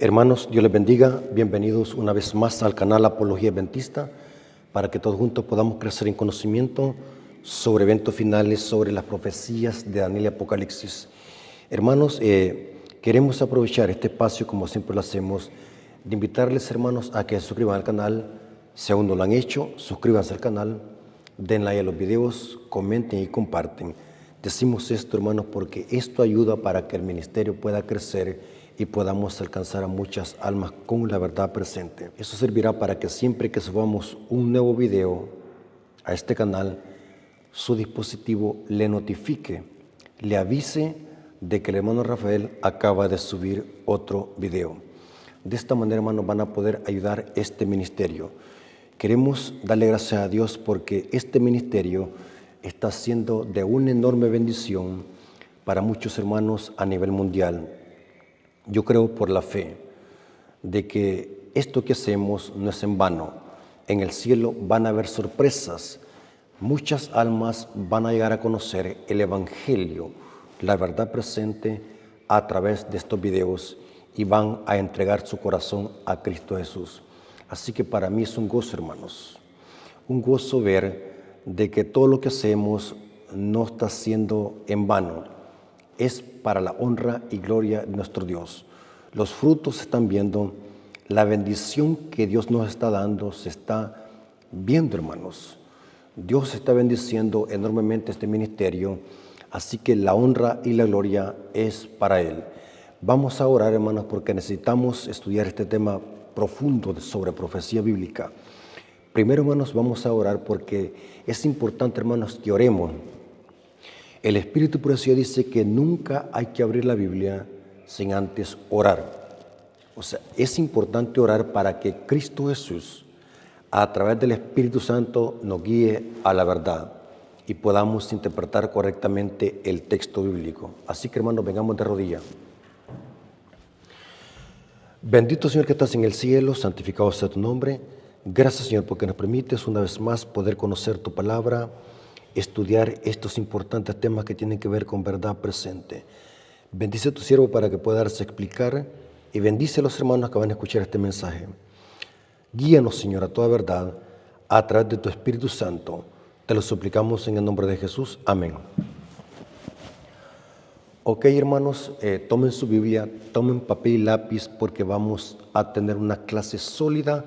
Hermanos, Dios les bendiga. Bienvenidos una vez más al canal Apología Adventista para que todos juntos podamos crecer en conocimiento sobre eventos finales, sobre las profecías de Daniel y Apocalipsis. Hermanos, queremos aprovechar este espacio, como siempre lo hacemos, de invitarles, hermanos, a que se suscriban al canal. Si aún no lo han hecho, suscríbanse al canal, den like a los videos, comenten y comparten. Decimos esto, hermanos, porque esto ayuda para que el ministerio pueda crecer y podamos alcanzar a muchas almas con la verdad presente. Eso servirá para que siempre que subamos un nuevo video a este canal, su dispositivo le notifique, le avise de que el hermano Rafael acaba de subir otro video. De esta manera, hermanos, van a poder ayudar este ministerio. Queremos darle gracias a Dios porque este ministerio está siendo de una enorme bendición para muchos hermanos a nivel mundial. Yo creo por la fe de que esto que hacemos no es en vano. En el cielo van a haber sorpresas. Muchas almas van a llegar a conocer el Evangelio, la verdad presente a través de estos videos y van a entregar su corazón a Cristo Jesús. Así que para mí es un gozo, hermanos, un gozo ver de que todo lo que hacemos no está siendo en vano. Es para la honra y gloria de nuestro Dios. Los frutos se están viendo, la bendición que Dios nos está dando se está viendo, hermanos. Dios está bendiciendo enormemente este ministerio, así que la honra y la gloria es para Él. Vamos a orar, hermanos, porque necesitamos estudiar este tema profundo sobre profecía bíblica. Primero, hermanos, vamos a orar porque es importante, hermanos, que oremos. El Espíritu Precioso dice que nunca hay que abrir la Biblia sin antes orar. O sea, es importante orar para que Cristo Jesús, a través del Espíritu Santo, nos guíe a la verdad y podamos interpretar correctamente el texto bíblico. Así que, hermanos, vengamos de rodillas. Bendito Señor que estás en el cielo, santificado sea tu nombre. Gracias, Señor, porque nos permites una vez más poder conocer tu palabra, estudiar estos importantes temas que tienen que ver con verdad presente. Bendice a tu siervo para que pueda darse a explicar y bendice a los hermanos que van a escuchar este mensaje. Guíanos, Señor, a toda verdad a través de tu Espíritu Santo. Te lo suplicamos en el nombre de Jesús. Amén. Ok, hermanos, tomen su Biblia, tomen papel y lápiz porque vamos a tener una clase sólida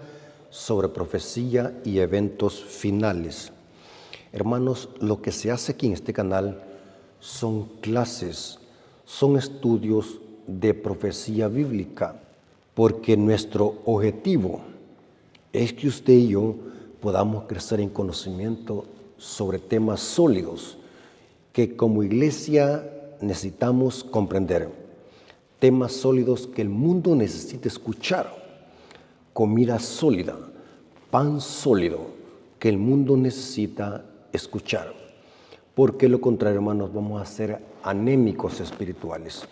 sobre profecía y eventos finales. Hermanos, lo que se hace aquí en este canal son clases, son estudios de profecía bíblica, porque nuestro objetivo es que usted y yo podamos crecer en conocimiento sobre temas sólidos que como iglesia necesitamos comprender, temas sólidos que el mundo necesita escuchar, comida sólida, pan sólido que el mundo necesita escuchar, porque lo contrario, hermanos, vamos a ser anémicos espirituales.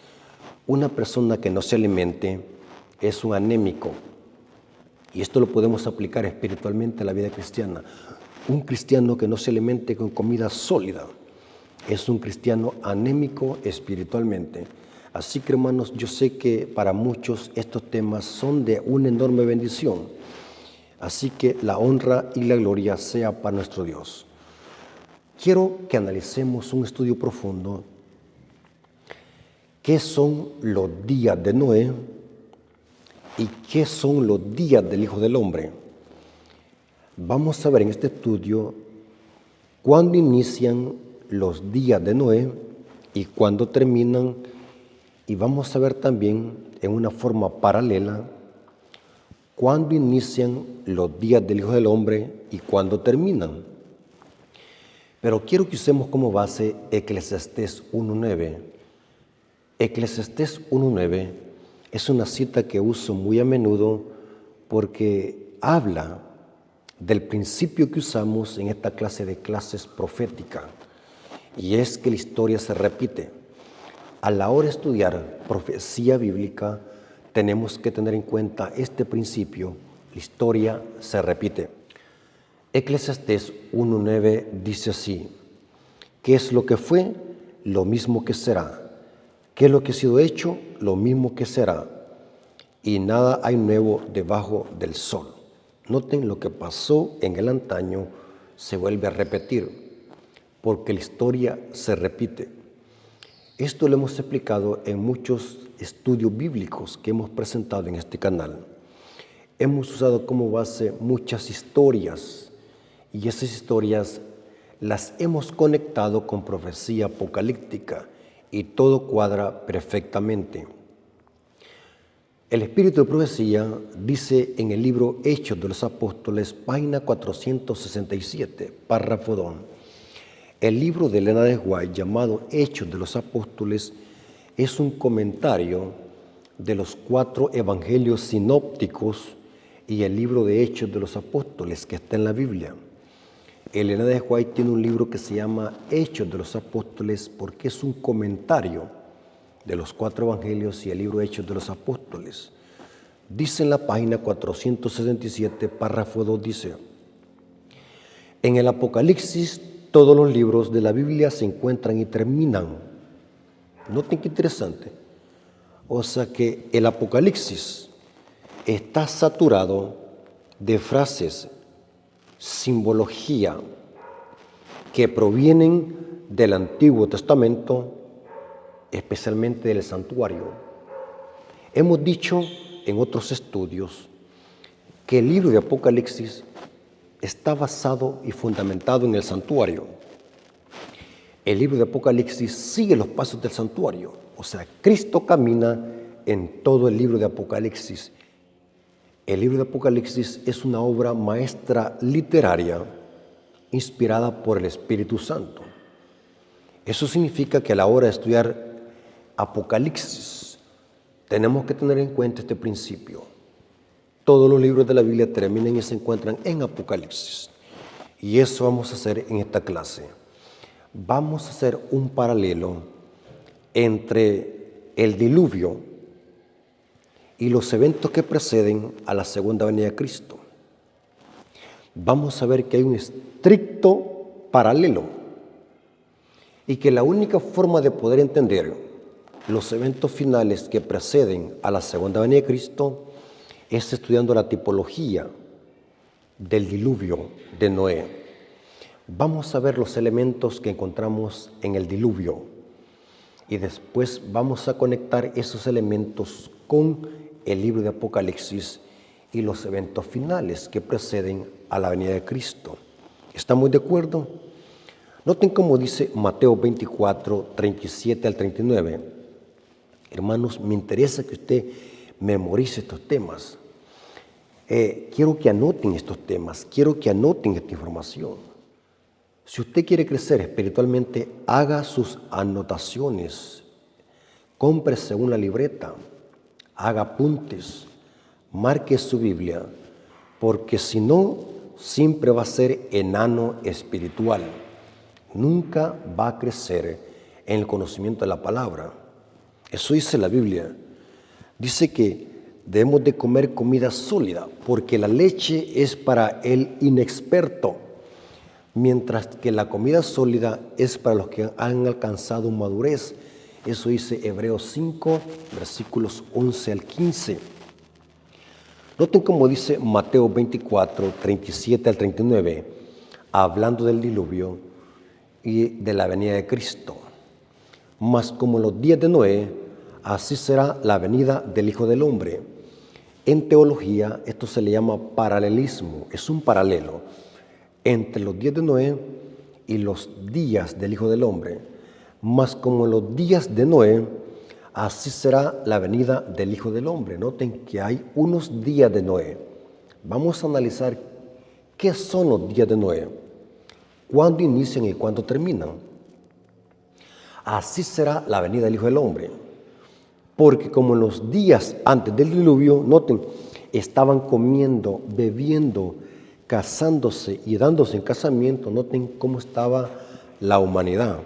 Una persona que no se alimente es un anémico, y esto lo podemos aplicar espiritualmente a la vida cristiana. Un cristiano que no se alimente con comida sólida es un cristiano anémico espiritualmente. Así que, hermanos, yo sé que para muchos estos temas son de una enorme bendición. Así que la honra y la gloria sea para nuestro Dios. Quiero que analicemos un estudio profundo. ¿Qué son los días de Noé y qué son los días del Hijo del Hombre? Vamos a ver en este estudio cuándo inician los días de Noé y cuándo terminan, y vamos a ver también en una forma paralela cuándo inician los días del Hijo del Hombre y cuándo terminan. Pero quiero que usemos como base Eclesiastés 1:9. Eclesiastés 1:9 es una cita que uso muy a menudo porque habla del principio que usamos en esta clase de clases proféticas, y es que la historia se repite. A la hora de estudiar profecía bíblica, tenemos que tener en cuenta este principio: la historia se repite. Eclesiastés 1:9 dice así: ¿qué es lo que fue? Lo mismo que será. ¿Qué es lo que ha sido hecho? Lo mismo que será. y nada hay nuevo debajo del sol. Noten lo que pasó en el antaño se vuelve a repetir, porque la historia se repite. Esto lo hemos explicado en muchos estudios bíblicos que hemos presentado en este canal. Hemos usado como base muchas historias y esas historias las hemos conectado con profecía apocalíptica y todo cuadra perfectamente. El espíritu de profecía dice en el libro Hechos de los Apóstoles, página 467, párrafo 2. El libro de Elena de White, llamado Hechos de los Apóstoles, es un comentario de los 4 evangelios sinópticos y el libro de Hechos de los Apóstoles que está en la Biblia. Elena de White tiene un libro que se llama Hechos de los Apóstoles porque es un comentario de los 4 evangelios y el libro Hechos de los Apóstoles. Dice en la página 467, párrafo 2, dice: en el Apocalipsis todos los libros de la Biblia se encuentran y terminan. Noten qué interesante. O sea que el Apocalipsis está saturado de frases, simbología, que provienen del Antiguo Testamento, especialmente del santuario. Hemos dicho en otros estudios que el libro de Apocalipsis está basado y fundamentado en el santuario. El libro de Apocalipsis sigue los pasos del santuario. O sea, Cristo camina en todo el libro de Apocalipsis. El libro de Apocalipsis es una obra maestra literaria inspirada por el Espíritu Santo. Eso significa que a la hora de estudiar Apocalipsis tenemos que tener en cuenta este principio. Todos los libros de la Biblia terminan y se encuentran en Apocalipsis. Y eso vamos a hacer en esta clase. Vamos a hacer un paralelo entre el diluvio y los eventos que preceden a la segunda venida de Cristo. Vamos a ver que hay un estricto paralelo y que la única forma de poder entender los eventos finales que preceden a la segunda venida de Cristo es estudiando la tipología del diluvio de Noé. Vamos a ver los elementos que encontramos en el diluvio y después vamos a conectar esos elementos con el libro de Apocalipsis y los eventos finales que preceden a la venida de Cristo. ¿Estamos de acuerdo? Noten cómo dice Mateo 24, 37 al 39. Hermanos, me interesa que usted memorice estos temas. Quiero que anoten estos temas, quiero que anoten esta información. Si usted quiere crecer espiritualmente, haga sus anotaciones, cómprese una libreta, haga apuntes, marque su Biblia, porque si no, siempre va a ser enano espiritual. Nunca va a crecer en el conocimiento de la palabra. Eso dice la Biblia. Dice que debemos de comer comida sólida, porque la leche es para el inexperto, mientras que la comida sólida es para los que han alcanzado madurez. Eso dice Hebreos 5, versículos 11 al 15. Noten cómo dice Mateo 24, 37 al 39, hablando del diluvio y de la venida de Cristo. Mas como en los días de Noé, así será la venida del Hijo del Hombre. En teología esto se le llama paralelismo, es un paralelo entre los días de Noé y los días del Hijo del Hombre. Mas como en los días de Noé, así será la venida del Hijo del Hombre. Noten que hay unos días de Noé. Vamos a analizar qué son los días de Noé, cuándo inician y cuándo terminan. Así será la venida del Hijo del Hombre. Porque como en los días antes del diluvio, noten, estaban comiendo, bebiendo, casándose y dándose en casamiento. Noten cómo estaba la humanidad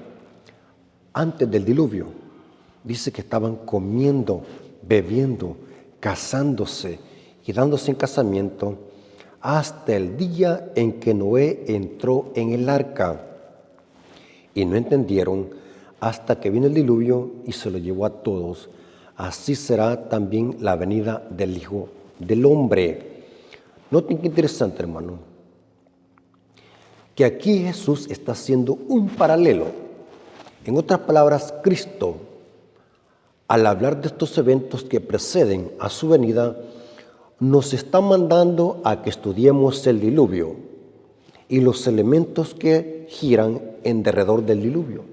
antes del diluvio. Dice que estaban comiendo, bebiendo, casándose y dándose en casamiento hasta el día en que Noé entró en el arca. Y no entendieron hasta que vino el diluvio y se lo llevó a todos. así será también la venida del Hijo del Hombre. Noten qué interesante, hermano, que aquí Jesús está haciendo un paralelo. En otras palabras, Cristo, al hablar de estos eventos que preceden a su venida, nos está mandando a que estudiemos el diluvio y los elementos que giran en derredor del diluvio.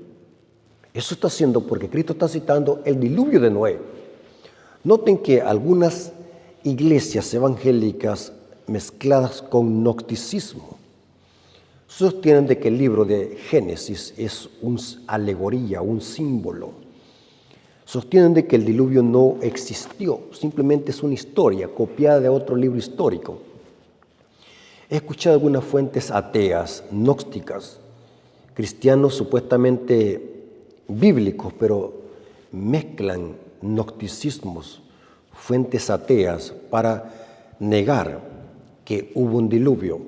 Eso está haciendo porque Cristo está citando el diluvio de Noé. Noten que algunas iglesias evangélicas mezcladas con gnosticismo sostienen de que el libro de Génesis es una alegoría, un símbolo. Sostienen de que el diluvio no existió, simplemente es una historia copiada de otro libro histórico. He escuchado algunas fuentes ateas, gnósticas, cristianos supuestamente bíblicos, pero mezclan gnosticismos, fuentes ateas, para negar que hubo un diluvio.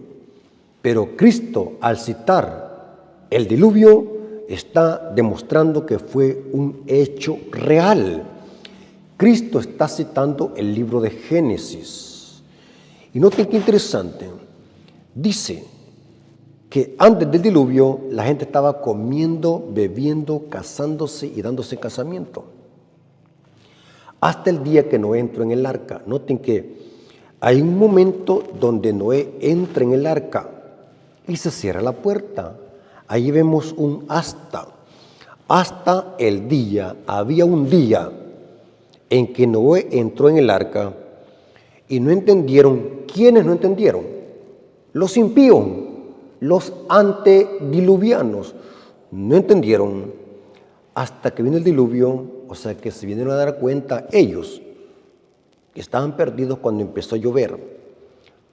Pero Cristo, al citar el diluvio, está demostrando que fue un hecho real. Cristo está citando el libro de Génesis. Y noten qué interesante. Dice que antes del diluvio la gente estaba comiendo, bebiendo, casándose y dándose casamiento. Hasta el día que Noé entró en el arca. Noten que hay un momento donde Noé entra en el arca y se cierra la puerta. Ahí vemos un hasta. Hasta el día, había un día en que Noé entró en el arca y no entendieron. ¿Quiénes no entendieron? Los impíos, los antediluvianos. No entendieron hasta que vino el diluvio, o sea que se vinieron a dar cuenta ellos que estaban perdidos cuando empezó a llover.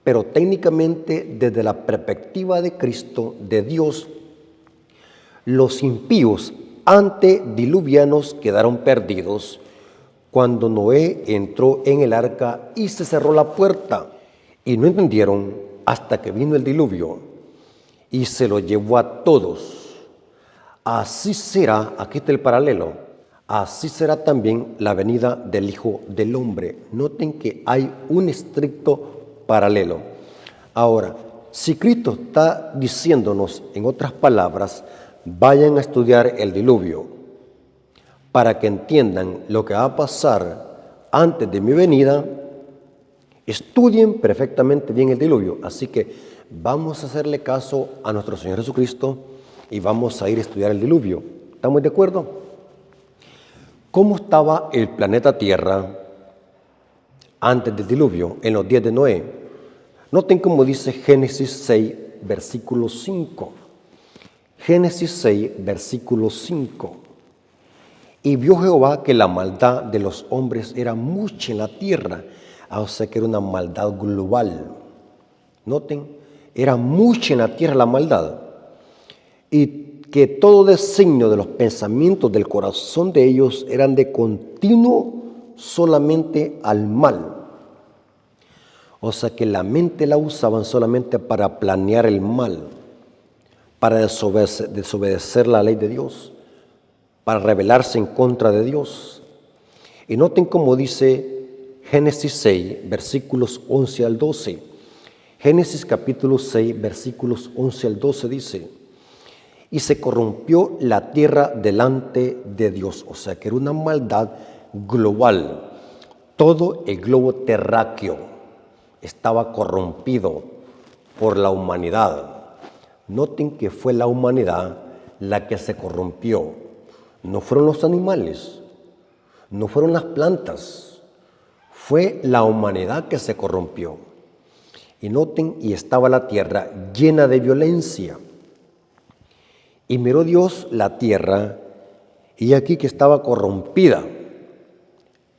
Pero técnicamente, desde la perspectiva de Cristo, de Dios, los impíos antediluvianos quedaron perdidos cuando Noé entró en el arca y se cerró la puerta. Y no entendieron hasta que vino el diluvio y se lo llevó a todos. Así será, aquí está el paralelo, así será también la venida del Hijo del Hombre. Noten que hay un estricto paralelo. Ahora, si Cristo está diciéndonos, en otras palabras, vayan a estudiar el diluvio para que entiendan lo que va a pasar antes de mi venida, estudien perfectamente bien el diluvio. Así que vamos a hacerle caso a nuestro Señor Jesucristo y vamos a ir a estudiar el diluvio. ¿Estamos de acuerdo? ¿Cómo estaba el planeta Tierra antes del diluvio, en los días de Noé? Noten cómo dice Génesis 6, versículo 5. Génesis 6, versículo 5. Y vio Jehová que la maldad de los hombres era mucha en la tierra. O sea que era una maldad global. Noten, era mucha en la tierra la maldad. Y que todo designio de los pensamientos del corazón de ellos eran de continuo solamente al mal. O sea que la mente la usaban solamente para planear el mal, para desobedecer la ley de Dios, para rebelarse en contra de Dios. Y noten cómo dice Génesis 6, versículos 11 al 12. Génesis capítulo 6, versículos 11 al 12 dice: y se corrompió la tierra delante de Dios. O sea que era una maldad global. Todo el globo terráqueo estaba corrompido por la humanidad. Noten que fue la humanidad la que se corrompió. No fueron los animales, no fueron las plantas, fue la humanidad que se corrompió. Y noten, y estaba la tierra llena de violencia. Y miró Dios la tierra, y aquí que estaba corrompida,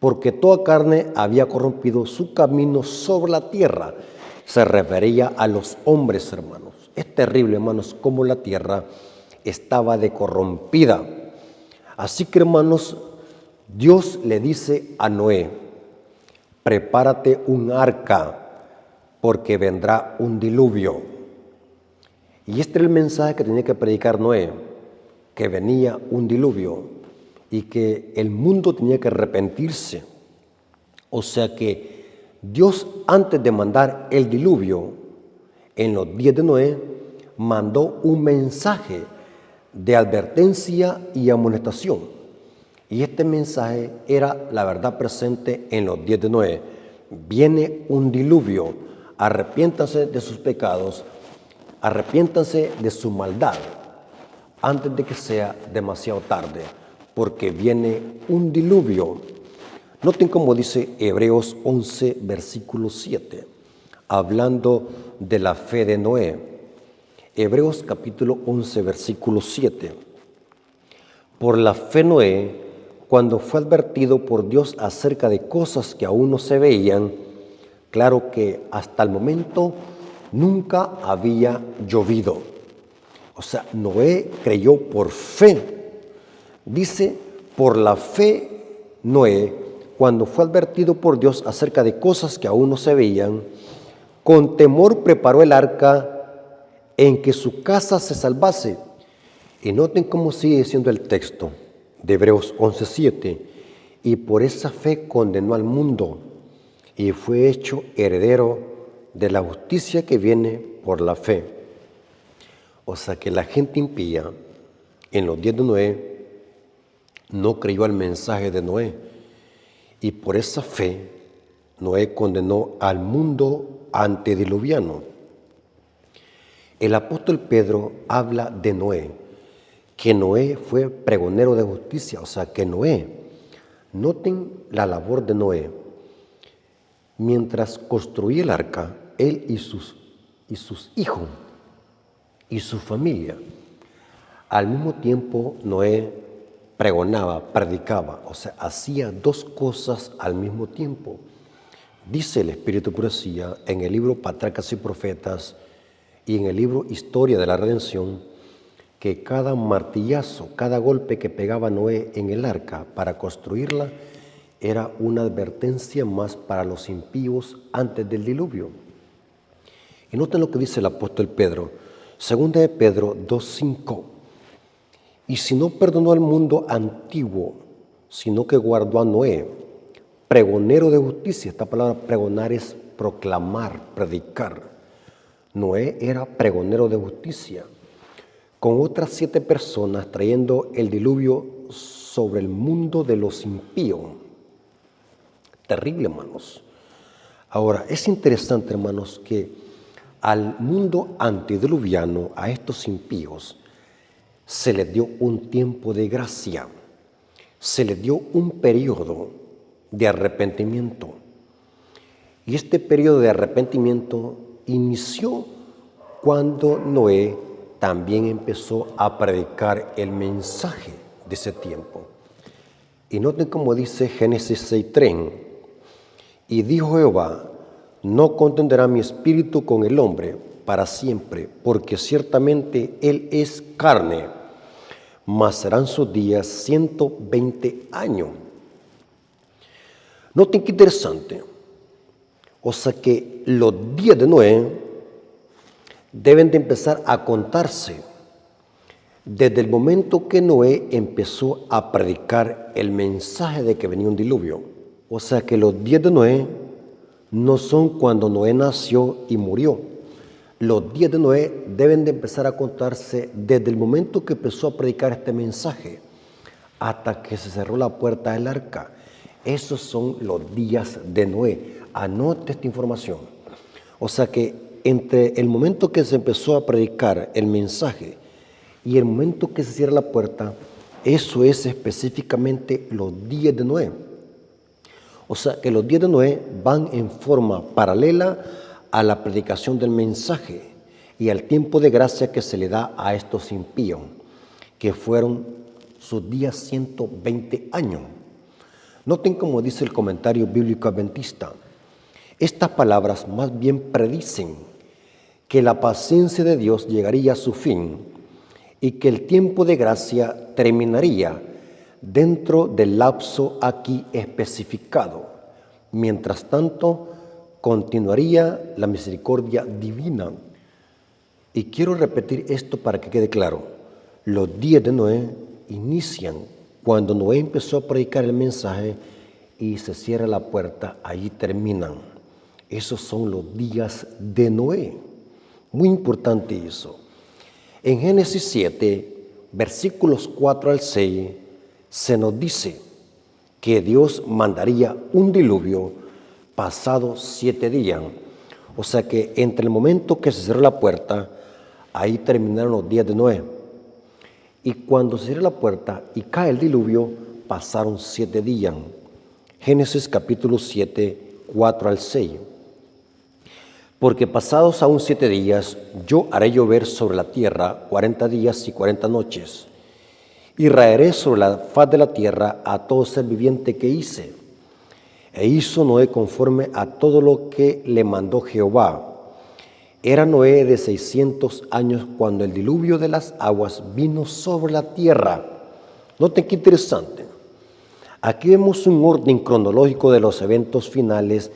porque toda carne había corrompido su camino sobre la tierra. Se refería a los hombres, hermanos. Es terrible, hermanos, cómo la tierra estaba de corrompida. Así que, hermanos, Dios le dice a Noé: prepárate un arca, porque vendrá un diluvio. Y este era el mensaje que tenía que predicar Noé, que venía un diluvio. y que el mundo tenía que arrepentirse. O sea que Dios, antes de mandar el diluvio en los días de Noé, mandó un mensaje de advertencia y amonestación. Y este mensaje era la verdad presente en los días de Noé. Viene un diluvio, arrepiéntanse de sus pecados, arrepiéntanse de su maldad, antes de que sea demasiado tarde, porque viene un diluvio. Noten cómo dice Hebreos 11, versículo 7, hablando de la fe de Noé. Hebreos capítulo 11, versículo 7. Por la fe Noé, cuando fue advertido por Dios acerca de cosas que aún no se veían, claro que hasta el momento nunca había llovido. O sea, Noé creyó por fe. Dice, por la fe Noé, cuando fue advertido por Dios acerca de cosas que aún no se veían, con temor preparó el arca en que su casa se salvase. Y noten cómo sigue diciendo el texto de Hebreos 11:7. Y por esa fe condenó al mundo y fue hecho heredero de la justicia que viene por la fe. O sea que la gente impía en los días de Noé no creyó al mensaje de Noé. Y por esa fe, Noé condenó al mundo antediluviano. El apóstol Pedro habla de Noé, que Noé fue pregonero de justicia, o sea que Noé, noten la labor de Noé. Mientras construía el arca, él y sus hijos y su familia, al mismo tiempo Noé pregonaba, predicaba, o sea, hacía dos cosas al mismo tiempo. Dice el Espíritu de Profecía en el libro Patriarcas y Profetas y en el libro Historia de la Redención que cada martillazo, cada golpe que pegaba Noé en el arca para construirla era una advertencia más para los impíos antes del diluvio. Y noten lo que dice el apóstol Pedro, 2 de Pedro 2:5. Y si no perdonó al mundo antiguo, sino que guardó a Noé, pregonero de justicia. Esta palabra pregonar es proclamar, predicar. Noé era pregonero de justicia, con otras 7 personas trayendo el diluvio sobre el mundo de los impíos. Terrible, hermanos. Ahora, es interesante, hermanos, que al mundo antediluviano, a estos impíos, se les dio un tiempo de gracia, se les dio un periodo de arrepentimiento. Y este periodo de arrepentimiento inició cuando Noé también empezó a predicar el mensaje de ese tiempo. Y noten cómo dice Génesis 6:3, y dijo Jehová, no contenderá mi espíritu con el hombre para siempre, porque ciertamente él es carne, mas serán sus días 120 años. Noten qué interesante. O sea que los días de Noé deben de empezar a contarse desde el momento que Noé empezó a predicar el mensaje de que venía un diluvio. O sea que los días de Noé no son cuando Noé nació y murió. Los días de Noé deben de empezar a contarse desde el momento que empezó a predicar este mensaje hasta que se cerró la puerta del arca. Esos son los días de Noé. Anote esta información. O sea que entre el momento que se empezó a predicar el mensaje y el momento que se cierra la puerta, eso es específicamente los días de Noé. O sea que los días de Noé van en forma paralela a la predicación del mensaje y al tiempo de gracia que se le da a estos impíos, que fueron sus días 120 años. Noten cómo dice el comentario bíblico adventista. Estas palabras más bien predicen que la paciencia de Dios llegaría a su fin y que el tiempo de gracia terminaría dentro del lapso aquí especificado. Mientras tanto, continuaría la misericordia divina. Y quiero repetir esto para que quede claro. Los días de Noé inician Cuando Noé empezó a predicar el mensaje y se cierra la puerta, ahí terminan. Esos son los días de Noé. Muy importante eso. En Génesis 7, versículos 4 al 6, se nos dice que Dios mandaría un diluvio pasados 7 días. O sea que entre el momento que se cerró la puerta, ahí terminaron los días de Noé. Y cuando se cierra la puerta y cae el diluvio, pasaron 7 días. Génesis capítulo 7, 4 al 6. Porque pasados aún 7 días, yo haré llover sobre la tierra 40 días y 40 noches. Y raeré sobre la faz de la tierra a todo ser viviente que hice. E hizo Noé conforme a todo lo que le mandó Jehová. Era Noé de 600 años cuando el diluvio de las aguas vino sobre la tierra. Noten qué interesante. Aquí vemos un orden cronológico de los eventos finales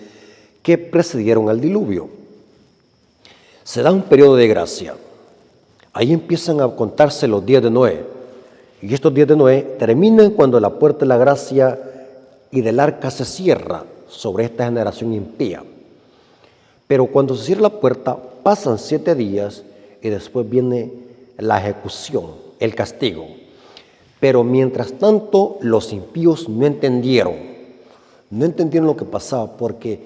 que precedieron al diluvio. Se da un periodo de gracia. Ahí empiezan a contarse los días de Noé. Y estos días de Noé terminan cuando la puerta de la gracia y del arca se cierra sobre esta generación impía. Pero cuando se cierra la puerta, pasan 7 días y después viene la ejecución, el castigo. Pero mientras tanto, los impíos no entendieron lo que pasaba porque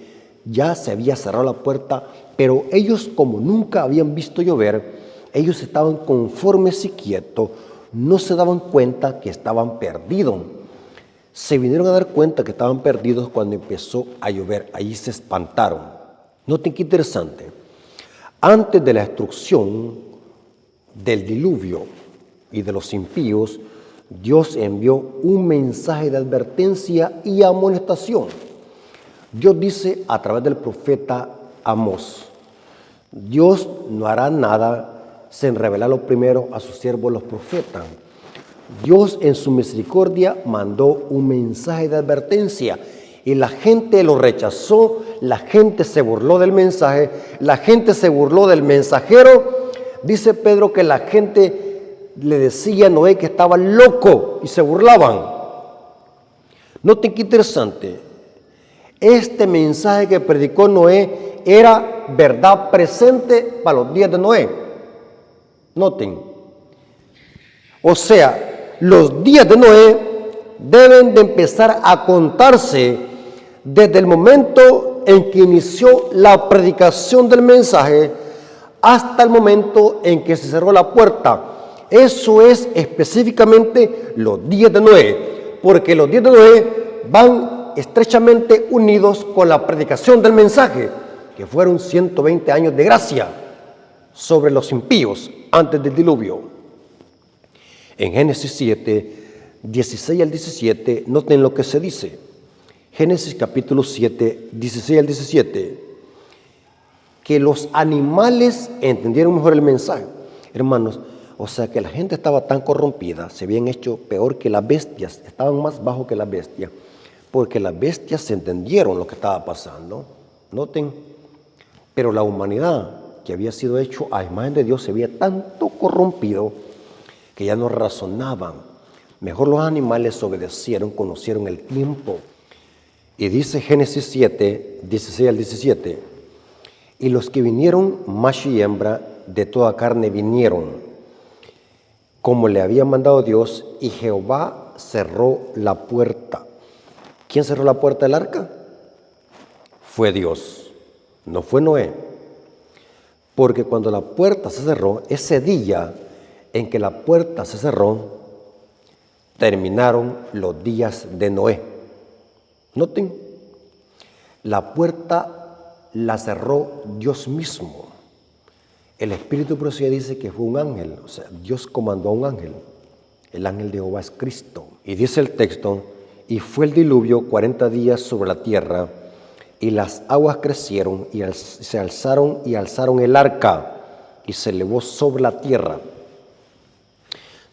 ya se había cerrado la puerta, pero ellos, como nunca habían visto llover, ellos estaban conformes y quietos, no se daban cuenta que estaban perdidos. Se vinieron a dar cuenta que estaban perdidos cuando empezó a llover, ahí se espantaron. Noten qué interesante. Antes de la destrucción del diluvio y de los impíos, Dios envió un mensaje de advertencia y amonestación. Dios dice a través del profeta Amós: Dios no hará nada sin revelarlo primero a sus siervos los profetas. Dios en su misericordia mandó un mensaje de advertencia y la gente lo rechazó, la gente se burló del mensaje, la gente se burló del mensajero. Dice Pedro que la gente le decía a Noé que estaba loco y se burlaban. Noten qué interesante. Este mensaje que predicó Noé era verdad presente para los días de Noé. Noten. O sea, los días de Noé deben de empezar a contarse desde el momento en que inició la predicación del mensaje hasta el momento en que se cerró la puerta. Eso es específicamente los días de Noé, porque los días de Noé van estrechamente unidos con la predicación del mensaje, que fueron 120 años de gracia sobre los impíos antes del diluvio. En Génesis 7, 16 al 17, noten lo que se dice. Génesis capítulo 7, 16 al 17. Que los animales entendieron mejor el mensaje. Hermanos, o sea que la gente estaba tan corrompida, se habían hecho peor que las bestias, estaban más bajos que las bestias, porque las bestias entendieron lo que estaba pasando. Noten, pero la humanidad que había sido hecho a imagen de Dios se había tanto corrompido que ya no razonaban. Mejor los animales obedecieron, conocieron el tiempo. Y dice Génesis 7, 16 al 17, y los que vinieron, macho y hembra, de toda carne vinieron, como le había mandado Dios, y Jehová cerró la puerta. ¿Quién cerró la puerta del arca? Fue Dios, no fue Noé. Porque cuando la puerta se cerró, ese día en que la puerta se cerró, terminaron los días de Noé. Noten, la puerta la cerró Dios mismo. El Espíritu Profecía dice que fue un ángel, o sea, Dios comandó a un ángel. El ángel de Jehová es Cristo. Y dice el texto, y fue el diluvio 40 días sobre la tierra, y las aguas crecieron y se alzaron el arca, y se elevó sobre la tierra.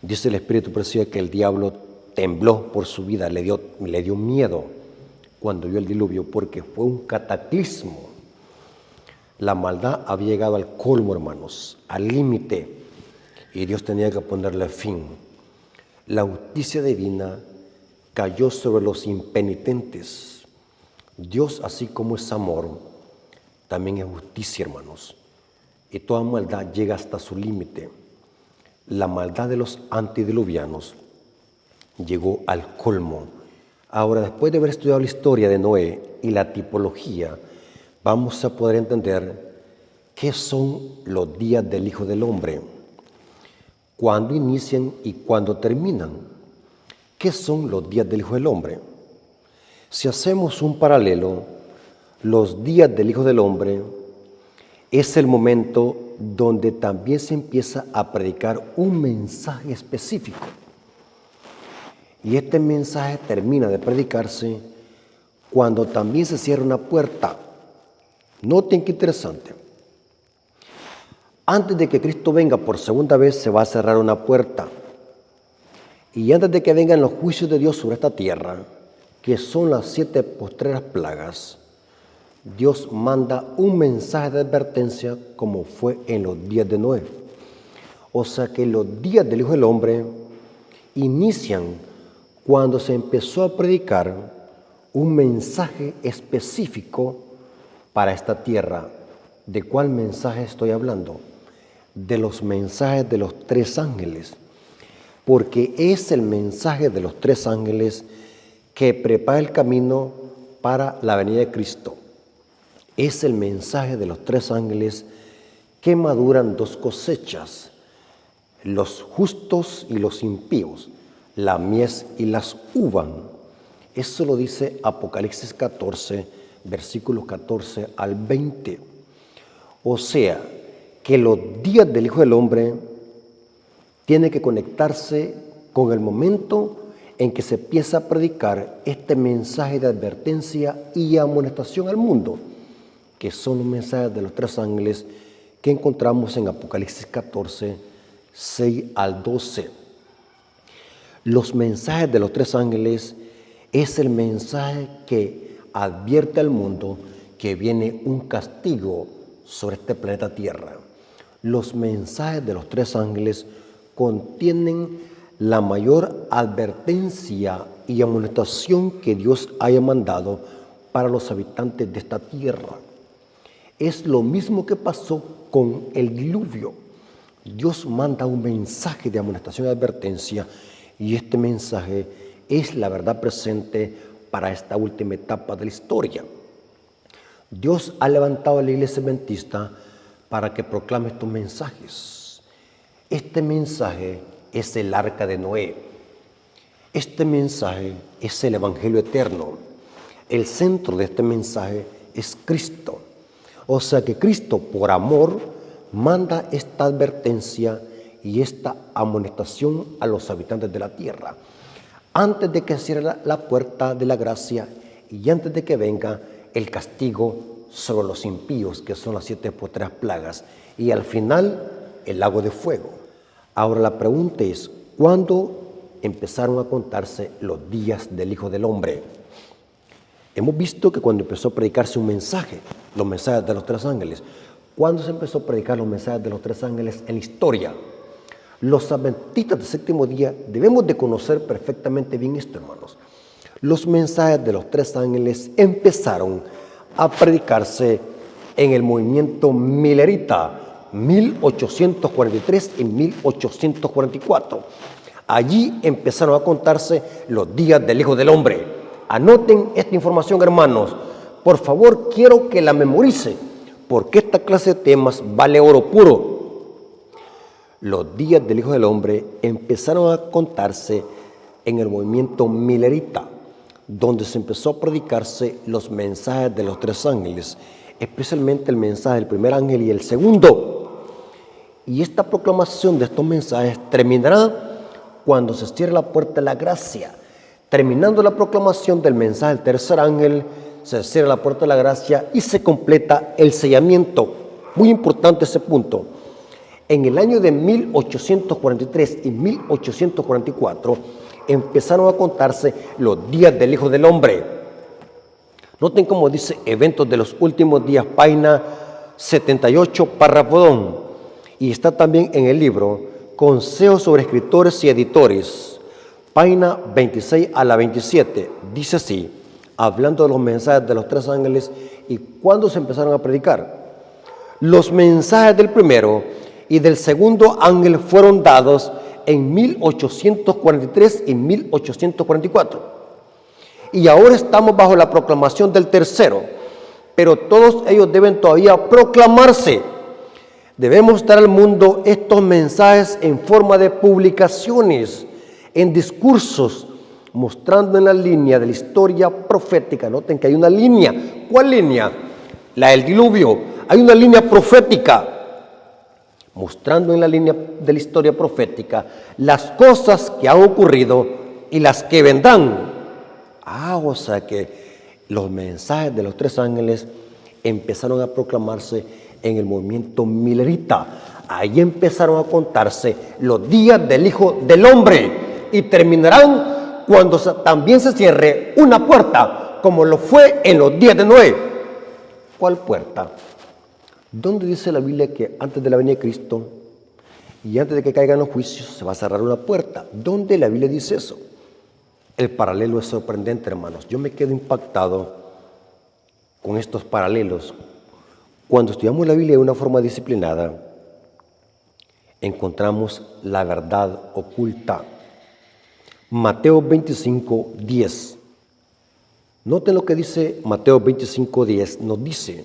Dice el Espíritu Profecía que el diablo tembló por su vida, le dio miedo cuando vio el diluvio, porque fue un cataclismo. La maldad había llegado al colmo, hermanos, al límite, y Dios tenía que ponerle fin. La justicia divina cayó sobre los impenitentes. Dios, así como es amor, también es justicia, hermanos. Y toda maldad llega hasta su límite. La maldad de los antediluvianos llegó al colmo. Ahora, después de haber estudiado la historia de Noé y la tipología, vamos a poder entender qué son los días del Hijo del Hombre, cuándo inician y cuándo terminan. ¿Qué son los días del Hijo del Hombre? Si hacemos un paralelo, los días del Hijo del Hombre es el momento donde también se empieza a predicar un mensaje específico. Y este mensaje termina de predicarse cuando también se cierra una puerta. Noten qué interesante. Antes de que Cristo venga por segunda vez, se va a cerrar una puerta. Y antes de que vengan los juicios de Dios sobre esta tierra, que son las 7 postreras plagas, Dios manda un mensaje de advertencia como fue en los días de Noé. O sea que los días del Hijo del Hombre inician cuando se empezó a predicar un mensaje específico para esta tierra. ¿De cuál mensaje estoy hablando? De los mensajes de los 3 ángeles. Porque es el mensaje de los 3 ángeles que prepara el camino para la venida de Cristo. Es el mensaje de los 3 ángeles que maduran 2 cosechas, los justos y los impíos, la mies y las uvas. Eso lo dice Apocalipsis 14, versículos 14 al 20. O sea, que los días del Hijo del Hombre tienen que conectarse con el momento en que se empieza a predicar este mensaje de advertencia y amonestación al mundo, que son los mensajes de los 3 ángeles que encontramos en Apocalipsis 14, 6 al 12. Los mensajes de los 3 ángeles es el mensaje que advierte al mundo que viene un castigo sobre este planeta Tierra. Los mensajes de los 3 ángeles contienen la mayor advertencia y amonestación que Dios haya mandado para los habitantes de esta tierra. Es lo mismo que pasó con el diluvio. Dios manda un mensaje de amonestación y advertencia, y este mensaje es la verdad presente para esta última etapa de la historia. Dios ha levantado a la iglesia adventista para que proclame estos mensajes. Este mensaje es el arca de Noé. Este mensaje es el evangelio eterno. El centro de este mensaje es Cristo. O sea que Cristo, por amor, manda esta advertencia y esta amonestación a los habitantes de la tierra, antes de que cierre la puerta de la gracia y antes de que venga el castigo sobre los impíos, que son las 7 postreras plagas, y al final el lago de fuego. Ahora la pregunta es, ¿cuándo empezaron a contarse los días del Hijo del Hombre? Hemos visto que cuando empezó a predicarse un mensaje, los mensajes de los 3 ángeles, ¿cuándo se empezó a predicar los mensajes de los 3 ángeles en la historia? Los adventistas del séptimo día debemos de conocer perfectamente bien esto, hermanos. Los mensajes de los 3 ángeles empezaron a predicarse en el movimiento milerita, 1843 y 1844. Allí empezaron a contarse los días del Hijo del Hombre. Anoten esta información, hermanos. Por favor, quiero que la memorice, porque esta clase de temas vale oro puro. Los días del Hijo del Hombre empezaron a contarse en el movimiento milerita, donde se empezó a predicarse los mensajes de los 3 ángeles, especialmente el mensaje del primer ángel y el segundo. Y esta proclamación de estos mensajes terminará cuando se cierre la puerta de la gracia. Terminando la proclamación del mensaje del tercer ángel, se cierra la puerta de la gracia y se completa el sellamiento. Muy importante ese punto. En el año de 1843 y 1844 empezaron a contarse los días del Hijo del Hombre. Noten cómo dice Eventos de los Últimos Días, página 78, párrafo 2. Y está también en el libro Consejos sobre Escritores y Editores, página 26 a la 27, dice así, hablando de los mensajes de los tres ángeles y cuándo se empezaron a predicar. Los mensajes del primero y del segundo ángel fueron dados en 1843 y 1844. Y ahora estamos bajo la proclamación del tercero, pero todos ellos deben todavía proclamarse. Debemos dar al mundo estos mensajes en forma de publicaciones, en discursos, mostrando en la línea de la historia profética. Noten que hay una línea. ¿Cuál línea? La del diluvio. Hay una línea profética, mostrando en la línea de la historia profética las cosas que han ocurrido y las que vendrán. O sea que los mensajes de los tres ángeles empezaron a proclamarse en el movimiento milerita. Ahí empezaron a contarse los días del Hijo del Hombre y terminarán cuando también se cierre una puerta, como lo fue en los días de Noé. ¿Cuál puerta? ¿Dónde dice la Biblia que antes de la venida de Cristo y antes de que caigan los juicios se va a cerrar una puerta? ¿Dónde la Biblia dice eso? El paralelo es sorprendente, hermanos. Yo me quedo impactado con estos paralelos. Cuando estudiamos la Biblia de una forma disciplinada, encontramos la verdad oculta. Mateo 25, 10. Noten lo que dice Mateo 25, 10. Nos dice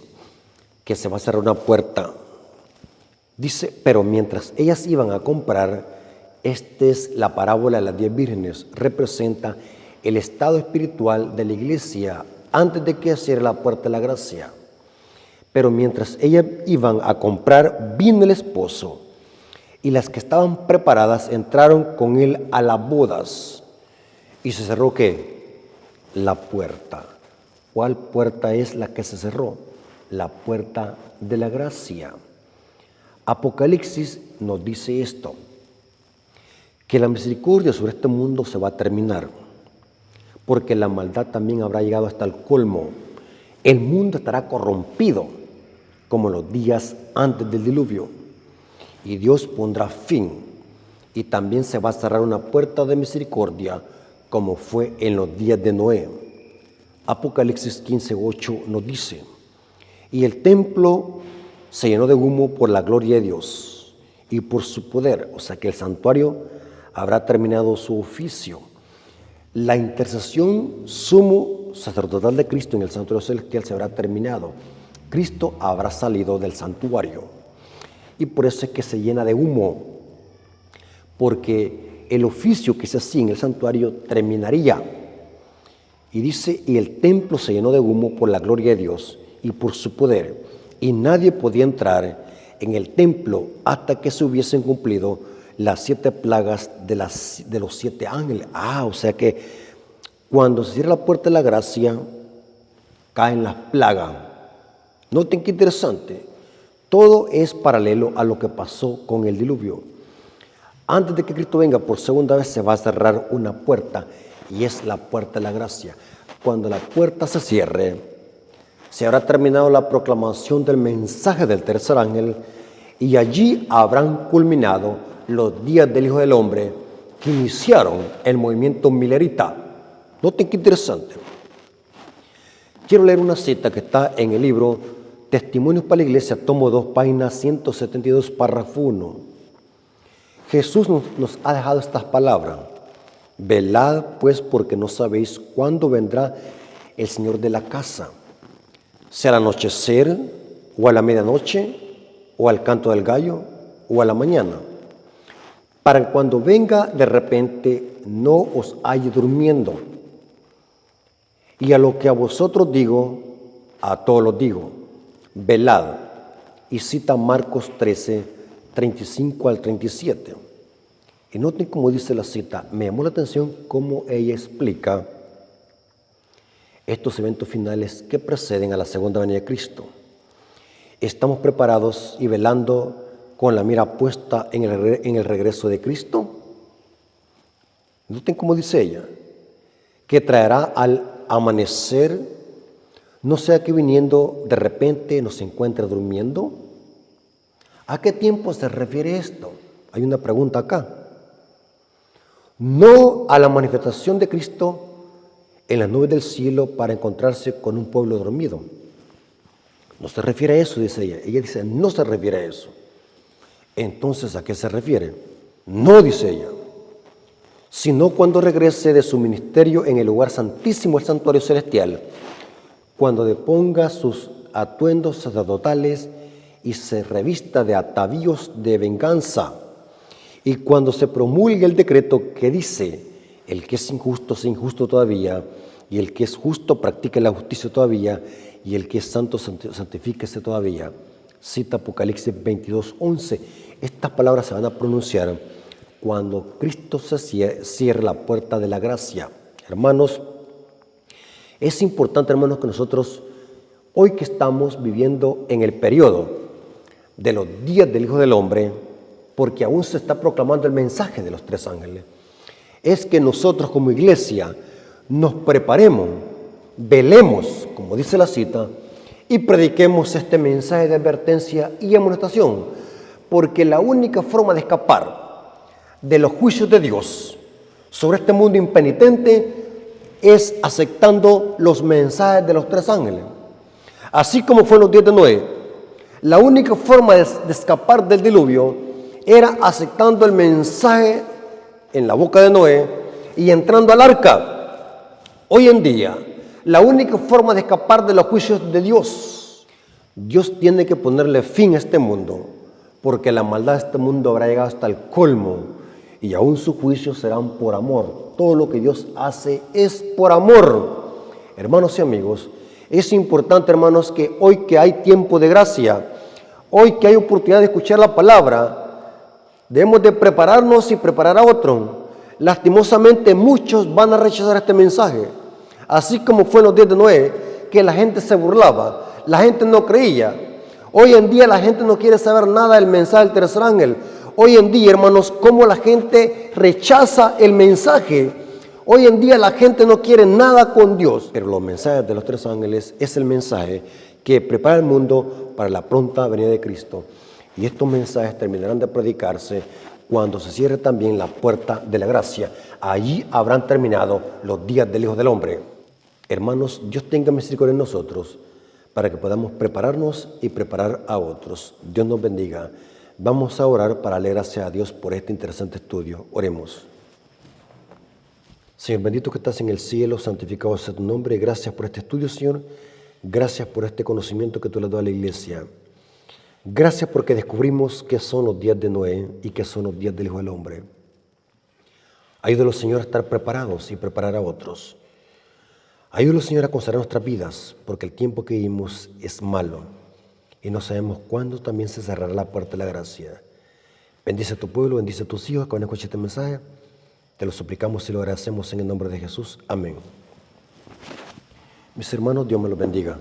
que se va a cerrar una puerta. Dice, pero mientras ellas iban a comprar, esta es la parábola de las 10 vírgenes. Representa el estado espiritual de la iglesia antes de que cierre la puerta de la gracia. Pero mientras ellas iban a comprar, vino el esposo, y las que estaban preparadas entraron con él a las bodas. ¿Y se cerró qué? La puerta. ¿Cuál puerta es la que se cerró? La puerta de la gracia. Apocalipsis nos dice esto, que la misericordia sobre este mundo se va a terminar, porque la maldad también habrá llegado hasta el colmo. El mundo estará corrompido, como los días antes del diluvio, y Dios pondrá fin, y también se va a cerrar una puerta de misericordia, como fue en los días de Noé. Apocalipsis 15:8 nos dice, y el templo se llenó de humo por la gloria de Dios y por su poder. O sea que el santuario habrá terminado su oficio. La intercesión sumo sacerdotal de Cristo en el santuario celestial se habrá terminado. Cristo habrá salido del santuario. Y por eso es que se llena de humo, porque el oficio que se hacía en el santuario terminaría. Y dice, y el templo se llenó de humo por la gloria de Dios y por su poder, y nadie podía entrar en el templo hasta que se hubiesen cumplido las 7 plagas de los 7 ángeles. O sea que cuando se cierra la puerta de la gracia, caen las plagas. Noten qué interesante. Todo es paralelo a lo que pasó con el diluvio. Antes de que Cristo venga por segunda vez, se va a cerrar una puerta, y es la puerta de la gracia. Cuando la puerta se cierre, se habrá terminado la proclamación del mensaje del tercer ángel, y allí habrán culminado los días del Hijo del Hombre que iniciaron el movimiento milerita. Noten qué interesante. Quiero leer una cita que está en el libro Testimonios para la Iglesia, tomo 2, página 172, párrafo 1. Jesús nos ha dejado estas palabras. Velad pues, porque no sabéis cuándo vendrá el Señor de la casa, sea al anochecer, o a la medianoche, o al canto del gallo, o a la mañana, para que cuando venga de repente no os halle durmiendo. Y a lo que a vosotros digo, a todos los digo, velad. Y cita Marcos 13, 35 al 37. Y noten cómo dice la cita. Me llamó la atención cómo ella explica estos eventos finales que preceden a la segunda venida de Cristo. ¿Estamos preparados y velando con la mira puesta en el regreso de Cristo? Noten cómo dice ella, que traerá al amanecer, no sea que viniendo de repente nos encuentre durmiendo. ¿A qué tiempo se refiere esto? Hay una pregunta acá. no a la manifestación de Cristo en las nubes del cielo para encontrarse con un pueblo dormido. No se refiere a eso, dice ella. Ella dice, no se refiere a eso. Entonces, ¿a qué se refiere? No, dice ella, sino cuando regrese de su ministerio en el lugar santísimo, el santuario celestial, cuando deponga sus atuendos sacerdotales y se revista de atavíos de venganza, y cuando se promulgue el decreto que dice, el que es injusto sea injusto todavía, y el que es justo practique la justicia todavía, y el que es santo santifíquese todavía. Cita Apocalipsis 22:11. Estas palabras se van a pronunciar cuando Cristo se cierre la puerta de la gracia. Hermanos, es importante, hermanos, que nosotros, hoy que estamos viviendo en el periodo de los días del Hijo del Hombre, porque aún se está proclamando el mensaje de los tres ángeles, es que nosotros como iglesia nos preparemos, velemos, como dice la cita, y prediquemos este mensaje de advertencia y amonestación, porque la única forma de escapar de los juicios de Dios sobre este mundo impenitente es aceptando los mensajes de los tres ángeles. Así como fue en los días de Noé, la única forma de escapar del diluvio era aceptando el mensaje en la boca de Noé y entrando al arca. Hoy en día, la única forma de escapar de los juicios de Dios tiene que ponerle fin a este mundo, porque la maldad de este mundo habrá llegado hasta el colmo y aún sus juicios serán por amor. Todo lo que Dios hace es por amor. Hermanos y amigos, es importante, hermanos, que hoy que hay tiempo de gracia, hoy que hay oportunidad de escuchar la palabra, debemos de prepararnos y preparar a otros. Lastimosamente muchos van a rechazar este mensaje, así como fue en los días de Noé, que la gente se burlaba, la gente no creía. Hoy en día la gente no quiere saber nada del mensaje del tercer ángel. Hoy en día, hermanos, cómo la gente rechaza el mensaje. Hoy en día la gente no quiere nada con Dios. Pero los mensajes de los tres ángeles es el mensaje que prepara el mundo para la pronta venida de Cristo. Y estos mensajes terminarán de predicarse cuando se cierre también la puerta de la gracia. Allí habrán terminado los días del Hijo del Hombre. Hermanos, Dios tenga misericordia en nosotros para que podamos prepararnos y preparar a otros. Dios nos bendiga. Vamos a orar para darle gracias a Dios por este interesante estudio. Oremos. Señor bendito que estás en el cielo, santificado sea tu nombre. Gracias por este estudio, Señor. Gracias por este conocimiento que tú le has dado a la iglesia. Gracias porque descubrimos que son los días de Noé y que son los días del Hijo del Hombre. Ayúdanos, Señor, a estar preparados y preparar a otros. Ayúdanos, Señor, a considerar nuestras vidas, porque el tiempo que vivimos es malo y no sabemos cuándo también se cerrará la puerta de la gracia. Bendice a tu pueblo, bendice a tus hijos que van a escuchar este mensaje. Te lo suplicamos y lo agradecemos en el nombre de Jesús. Amén. Mis hermanos, Dios me los bendiga.